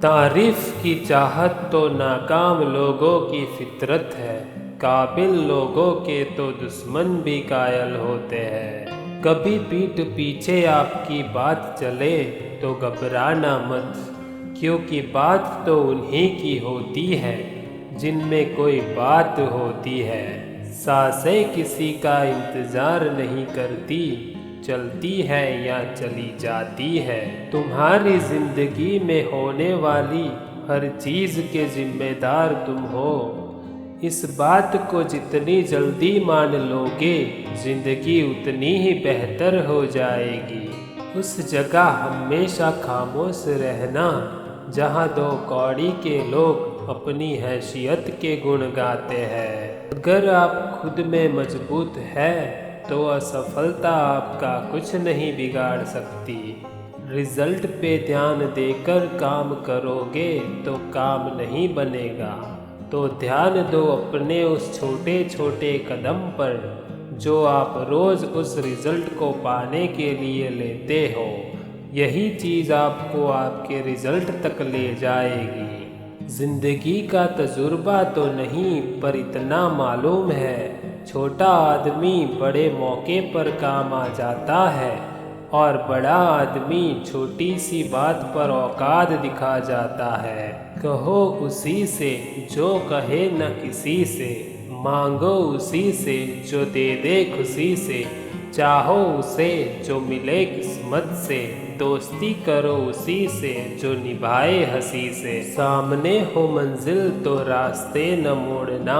तारीफ की चाहत तो नाकाम लोगों की फितरत है, काबिल लोगों के तो दुश्मन भी कायल होते हैं। कभी पीठ पीछे आपकी बात चले तो घबराना मत, क्योंकि बात तो उन्हीं की होती है जिनमें कोई बात होती है। सांसें किसी का इंतजार नहीं करती, चलती है या चली जाती है। तुम्हारी जिंदगी में होने वाली हर चीज के जिम्मेदार तुम हो। इस बात को जितनी जल्दी मान लोगे, जिंदगी उतनी ही बेहतर हो जाएगी। उस जगह हमेशा खामोश रहना जहाँ दो कौड़ी के लोग अपनी हैसियत के गुण गाते हैं। अगर आप खुद में मजबूत है तो असफलता आपका कुछ नहीं बिगाड़ सकती। रिजल्ट पे ध्यान देकर काम करोगे तो काम नहीं बनेगा। तो ध्यान दो अपने उस छोटे छोटे कदम पर जो आप रोज उस रिजल्ट को पाने के लिए लेते हो। यही चीज़ आपको आपके रिजल्ट तक ले जाएगी। जिंदगी का तजुर्बा तो नहीं, पर इतना मालूम है, छोटा आदमी बड़े मौके पर काम आ जाता है और बड़ा आदमी छोटी सी बात पर औकात दिखा जाता है। कहो उसी से जो कहे न किसी से, मांगो उसी से जो दे दे खुशी से, चाहो उसे जो मिले किस्मत से, दोस्ती करो उसी से जो निभाए हंसी से। सामने हो मंजिल तो रास्ते न मोड़ना,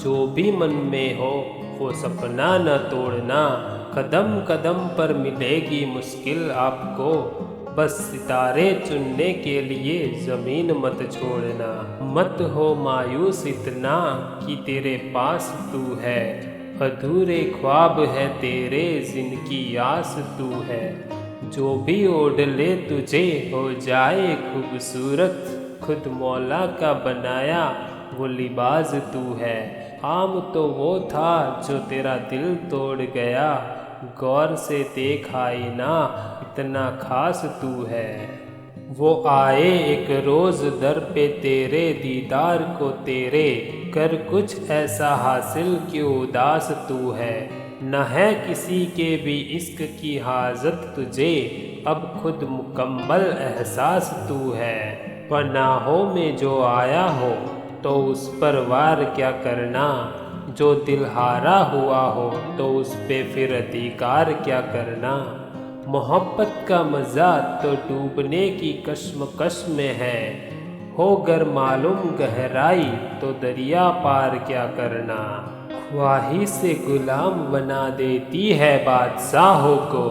जो भी मन में हो वो सपना न तोड़ना। कदम कदम पर मिलेगी मुश्किल आपको, बस सितारे चुनने के लिए ज़मीन मत छोड़ना। मत हो मायूस इतना कि तेरे पास तू है, अधूरे ख्वाब है तेरे जिनकी आस तू है। जो भी ओढ़ ले तुझे हो जाए खूबसूरत, खुद मौला का बनाया वो लिबास तू है। आम तो वो था जो तेरा दिल तोड़ गया, गौर से देख आईना इतना खास तू है। वो आए एक रोज दर पे तेरे दीदार को तेरे, कर कुछ ऐसा हासिल कि उदास तू है। न है किसी के भी इश्क की हाजत तुझे, अब खुद मुकम्मल एहसास तू है। पनाहों में जो आया हो तो उस पर वार क्या करना, जो दिल हारा हुआ हो तो उस पे फिर अधिकार क्या करना। मोहब्बत का मज़ा तो डूबने की कश्मकश में है, हो गर मालूम गहराई तो दरिया पार क्या करना। ख्वाहिश से गुलाम बना देती है बादशाहों को,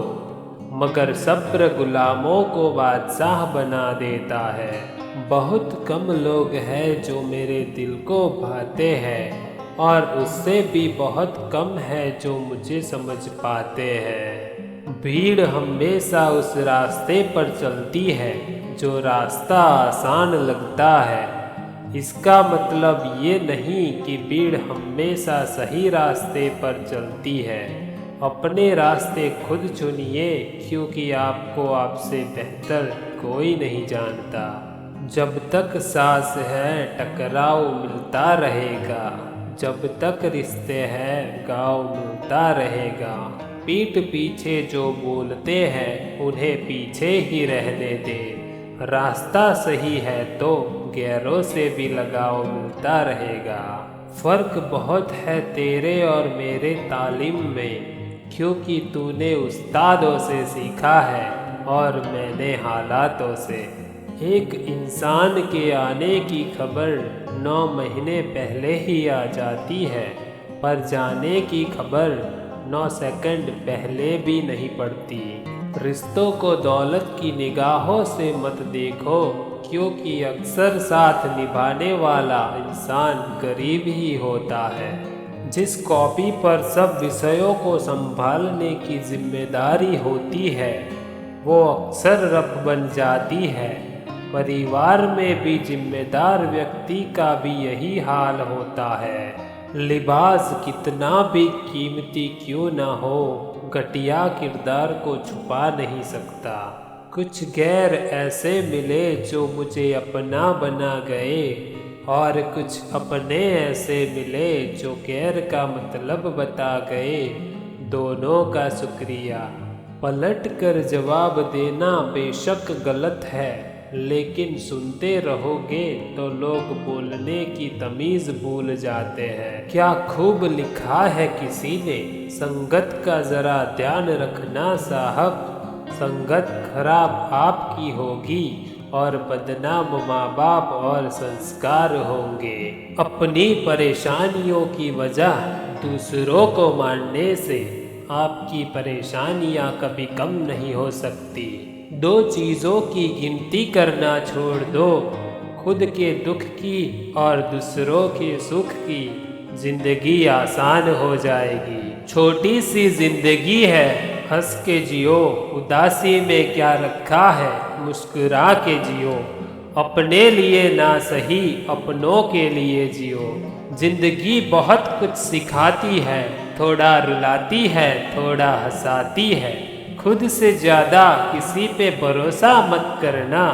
मगर सब्र गुलामों को बादशाह बना देता है। बहुत कम लोग हैं जो मेरे दिल को भाते हैं, और उससे भी बहुत कम है जो मुझे समझ पाते हैं। भीड़ हमेशा उस रास्ते पर चलती है जो रास्ता आसान लगता है। इसका मतलब ये नहीं कि भीड़ हमेशा सही रास्ते पर चलती है। अपने रास्ते खुद चुनिए, क्योंकि आपको आपसे बेहतर कोई नहीं जानता। जब तक सांस है टकराव मिलता रहेगा, जब तक रिश्ते हैं गाँव मिलता रहेगा। पीठ पीछे जो बोलते हैं उन्हें पीछे ही रहने दे। रास्ता सही है तो गैरों से भी लगाव मिलता रहेगा। फ़र्क बहुत है तेरे और मेरे तालीम में, क्योंकि तूने उस्तादों से सीखा है और मैंने हालातों से। एक इंसान के आने की खबर 9 महीने पहले ही आ जाती है, पर जाने की खबर 9 सेकंड पहले भी नहीं पड़ती। रिश्तों को दौलत की निगाहों से मत देखो, क्योंकि अक्सर साथ निभाने वाला इंसान गरीब ही होता है। जिस कॉपी पर सब विषयों को संभालने की जिम्मेदारी होती है वो अक्सर रफ बन जाती है। परिवार में भी जिम्मेदार व्यक्ति का भी यही हाल होता है। लिबास कितना भी कीमती क्यों ना हो, घटिया किरदार को छुपा नहीं सकता। कुछ गैर ऐसे मिले जो मुझे अपना बना गए, और कुछ अपने ऐसे मिले जो गैर का मतलब बता गए। दोनों का शुक्रिया। पलट कर जवाब देना बेशक गलत है, लेकिन सुनते रहोगे तो लोग बोलने की तमीज़ भूल जाते हैं। क्या खूब लिखा है किसी ने, संगत का ज़रा ध्यान रखना साहब। संगत खराब आपकी होगी और बदनाम माँ बाप और संस्कार होंगे। अपनी परेशानियों की वजह दूसरों को मानने से आपकी परेशानियाँ कभी कम नहीं हो सकती। दो चीज़ों की गिनती करना छोड़ दो, खुद के दुख की और दूसरों के सुख की। जिंदगी आसान हो जाएगी। छोटी सी जिंदगी है, हंस के जियो। उदासी में क्या रखा है, मुस्कुरा के जियो। अपने लिए ना सही, अपनों के लिए जियो। जिंदगी बहुत कुछ सिखाती है, थोड़ा रुलाती है, थोड़ा हंसाती है। खुद से ज़्यादा किसी पे भरोसा मत करना,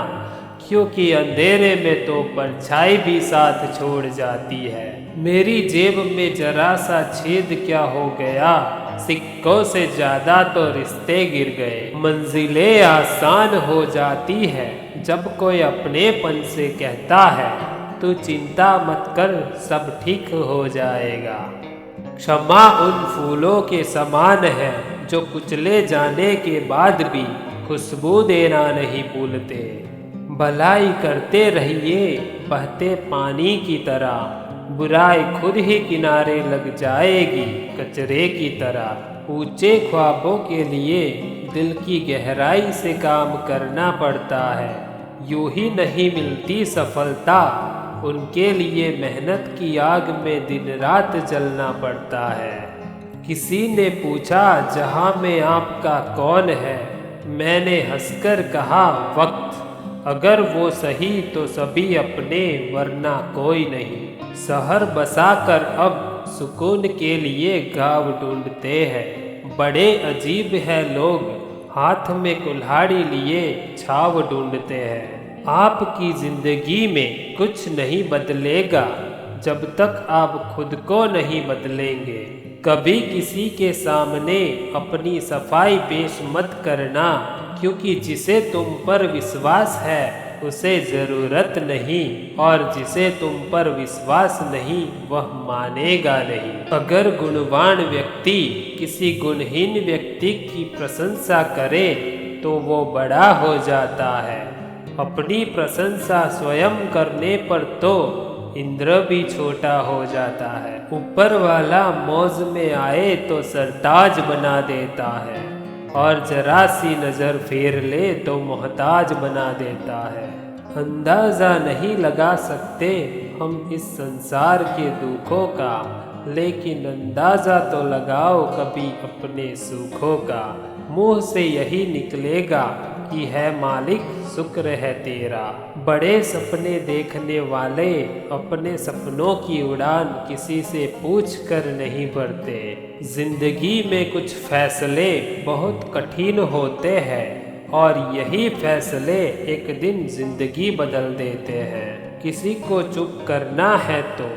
क्योंकि अंधेरे में तो परछाई भी साथ छोड़ जाती है। मेरी जेब में जरा सा छेद क्या हो गया, सिक्कों से ज़्यादा तो रिश्ते गिर गए। मंजिलें आसान हो जाती है जब कोई अपनेपन से कहता है, तू चिंता मत कर सब ठीक हो जाएगा। क्षमा उन फूलों के समान है जो कुचले जाने के बाद भी खुशबू देना नहीं भूलते। भलाई करते रहिए बहते पानी की तरह, बुराई खुद ही किनारे लग जाएगी कचरे की तरह। ऊंचे ख्वाबों के लिए दिल की गहराई से काम करना पड़ता है, यूं ही नहीं मिलती सफलता। उनके लिए मेहनत की आग में दिन रात जलना पड़ता है। किसी ने पूछा जहां में आपका कौन है, मैंने हंसकर कहा वक्त। अगर वो सही तो सभी अपने, वरना कोई नहीं। शहर बसाकर अब सुकून के लिए गाँव ढूंढते हैं। बड़े अजीब है लोग, हाथ में कुल्हाड़ी लिए छाव ढूंढते हैं। आपकी जिंदगी में कुछ नहीं बदलेगा जब तक आप खुद को नहीं बदलेंगे। कभी किसी के सामने अपनी सफाई पेश मत करना, क्योंकि जिसे तुम पर विश्वास है उसे ज़रूरत नहीं, और जिसे तुम पर विश्वास नहीं वह मानेगा नहीं। अगर गुणवान व्यक्ति किसी गुणहीन व्यक्ति की प्रशंसा करे तो वो बड़ा हो जाता है। अपनी प्रशंसा स्वयं करने पर तो इंद्र भी छोटा हो जाता है। ऊपर वाला मौज में आए तो सरताज बना देता है, और जरा सी नज़र फेर ले तो मोहताज बना देता है। अंदाज़ा नहीं लगा सकते हम इस संसार के दुखों का, लेकिन अंदाज़ा तो लगाओ कभी अपने सुखों का। मुंह से यही निकलेगा कि है मालिक शुक्र है तेरा। बड़े सपने देखने वाले अपने सपनों की उड़ान किसी से पूछ कर नहीं भरते। जिंदगी में कुछ फैसले बहुत कठिन होते हैं, और यही फैसले एक दिन जिंदगी बदल देते हैं। किसी को चुप करना है तो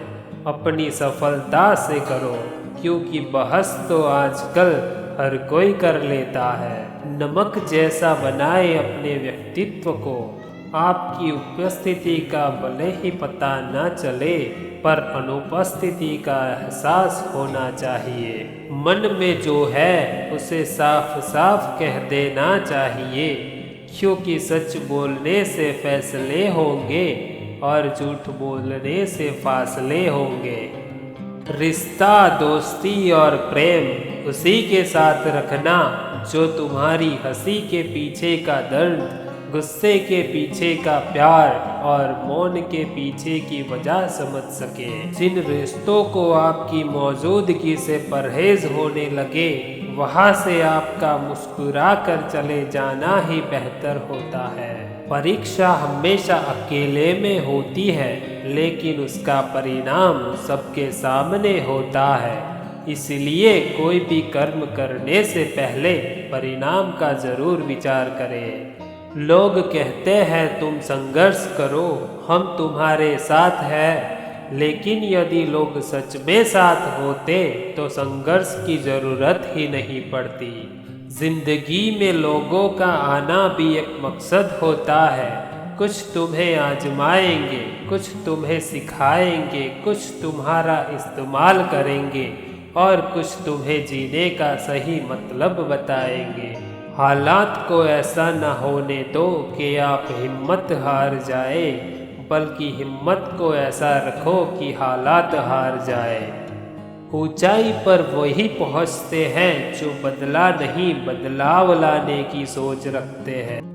अपनी सफलता से करो, क्योंकि बहस तो आजकल हर कोई कर लेता है। नमक जैसा बनाए अपने व्यक्तित्व को, आपकी उपस्थिति का भले ही पता न चले, पर अनुपस्थिति का एहसास होना चाहिए। मन में जो है उसे साफ साफ कह देना चाहिए, क्योंकि सच बोलने से फैसले होंगे और झूठ बोलने से फासले होंगे। रिश्ता, दोस्ती और प्रेम उसी के साथ रखना जो तुम्हारी हंसी के पीछे का दर्द, गुस्से के पीछे का प्यार और मौन के पीछे की वजह समझ सके। जिन रिश्तों को आपकी मौजूदगी से परहेज होने लगे, वहाँ से आपका मुस्कुरा कर चले जाना ही बेहतर होता है। परीक्षा हमेशा अकेले में होती है, लेकिन उसका परिणाम सबके सामने होता है। इसलिए कोई भी कर्म करने से पहले परिणाम का जरूर विचार करें। लोग कहते हैं तुम संघर्ष करो, हम तुम्हारे साथ हैं, लेकिन यदि लोग सच में साथ होते तो संघर्ष की जरूरत ही नहीं पड़ती। जिंदगी में लोगों का आना भी एक मकसद होता है। कुछ तुम्हें आजमाएंगे, कुछ तुम्हें सिखाएंगे, कुछ तुम्हारा इस्तेमाल करेंगे और कुछ तुम्हें जीने का सही मतलब बताएंगे। हालात को ऐसा न होने दो कि आप हिम्मत हार जाए, बल्कि हिम्मत को ऐसा रखो कि हालात हार जाए। ऊंचाई पर वही पहुंचते हैं जो बदला नहीं, बदलाव लाने की सोच रखते हैं।